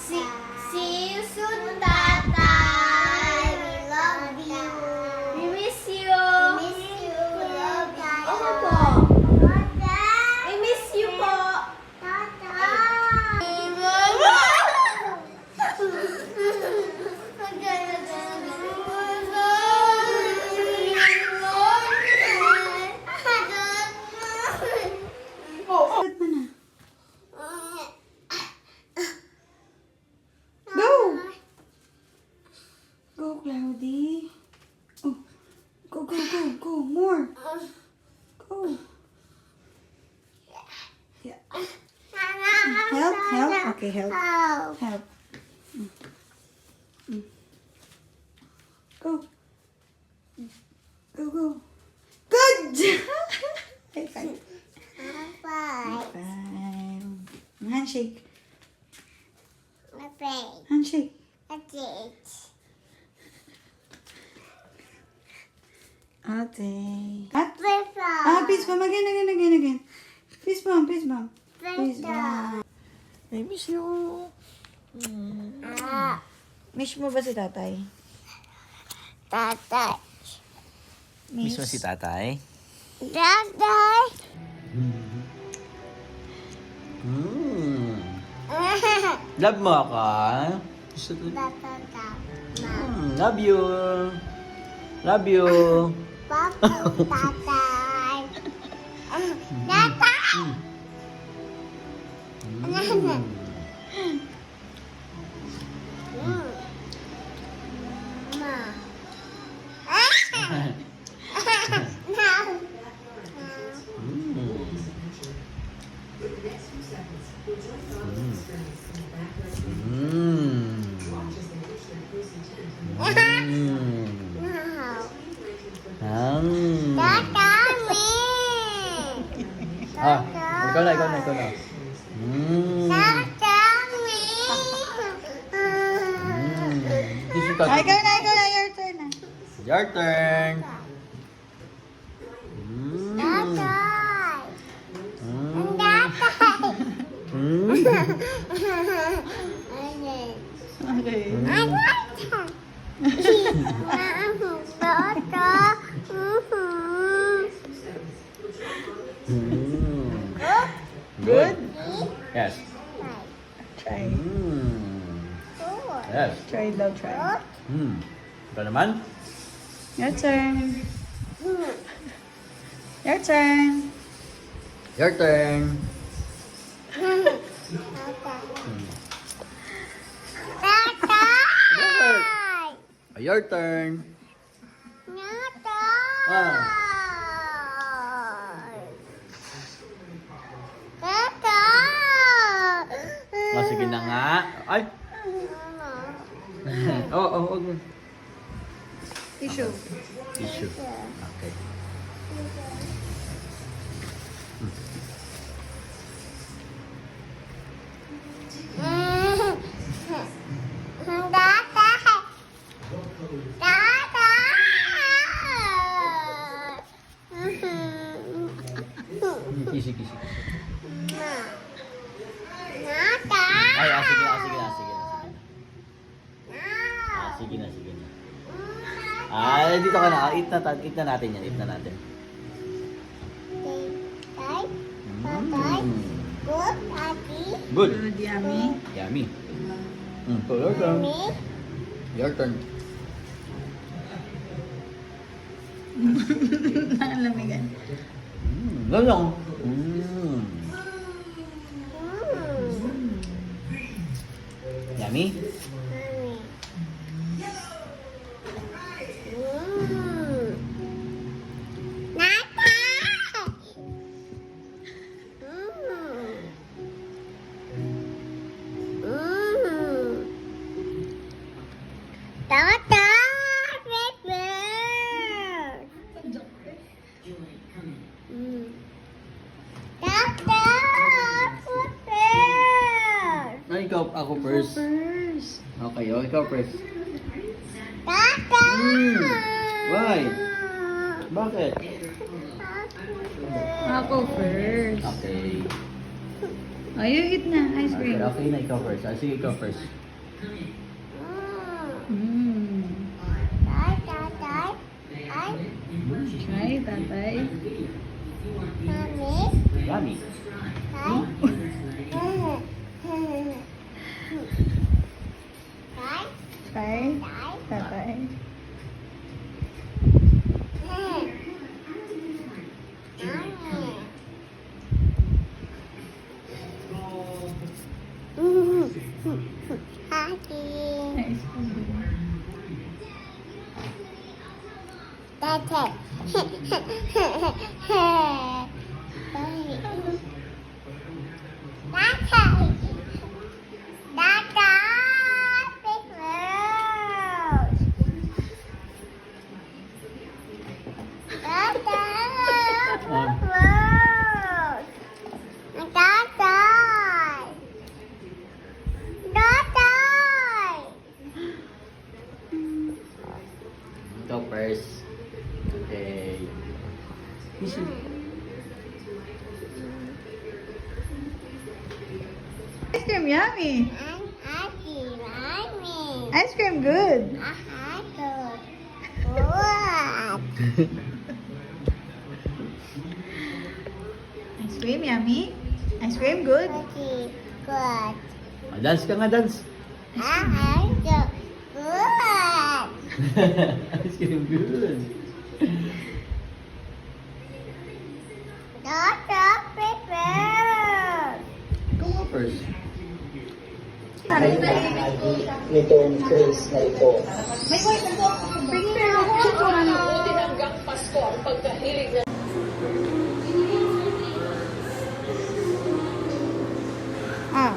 See you soon, Tatay. We love you. We miss you. We miss you. Love you. Ano po? We miss you po. Go, Cloudy. Oh, go. More. Go. Yeah. Help. Okay, help. Help. Go. Go. Good job. High five. High five. Handshake. Handshake. Okay. Peace bomb again. Peace bomb. Peace bomb. I miss you. Miss mo ba si tatay? Tatay. Miss mo si tatay? Tatay. Love mo ako? Love you. Love you. Papa, tatay. Tatay. Ikaw na. Ikaw na. Your turn na. Your turn. Okay. Good? Yes. Try. Yes. Try daw, try. Ito naman? Your turn. Your turn. Your turn. Your turn. Sige na nga. Ay! Oo. Tissue. Tissue. Okay. Kisi. Ay, sige na. Sige na. Dito ka na. Eat na natin yan. Good. Good, yummy. Yummy. So your turn. Your turn. Nalamigan. Lang. Yummy? Ako first. Okay, ikaw first. Why? Bakit? Ako first. Okay. Oh, you eat na. Ice cream. Okay na, ikaw first. Sige, ikaw first. Mm. Try, tatay. Yummy. Try, tatay. Ice cream. Ikaw first. Okay. Ice cream yummy. Ice cream good. Ice cream yummy. Ice cream good. Dance ka nga, dance. Ice cream good. Ikaw nga first. Nitong Chris na ito. Ah.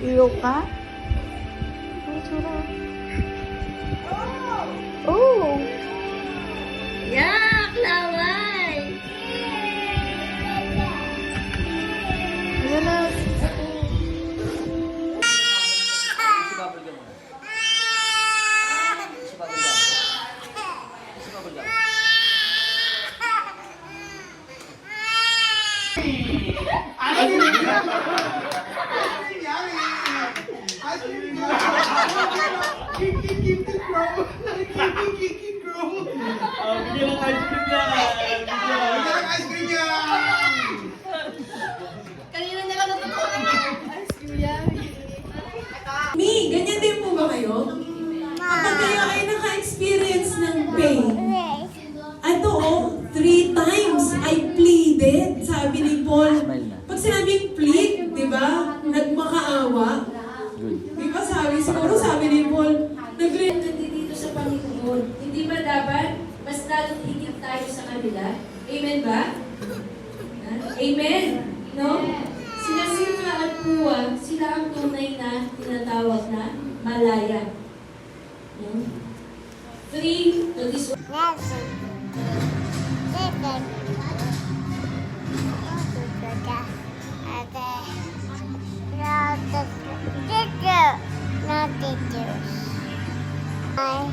Iyo ka? Ang tsura. Oh! Yak! Laway! Wala. Bigyan ng ice cream na. Mi, ganyan din po ba kayo? Kapag kayo ay naka-experience ng pain, ito oh, 3 times I pleaded, sabi ni Paul. Pag sinabing plead, di ba, nagmakaawa. Good. Di ba siguro sabi ni Paul, nandito sa Panginoon. Hindi ba dapat mas lalong higit tayo sa kanila? Amen ba? Ha? Amen? No? Sila Silva at Pua, sila ang tunay na tinatawag na malaya. No? Free to this I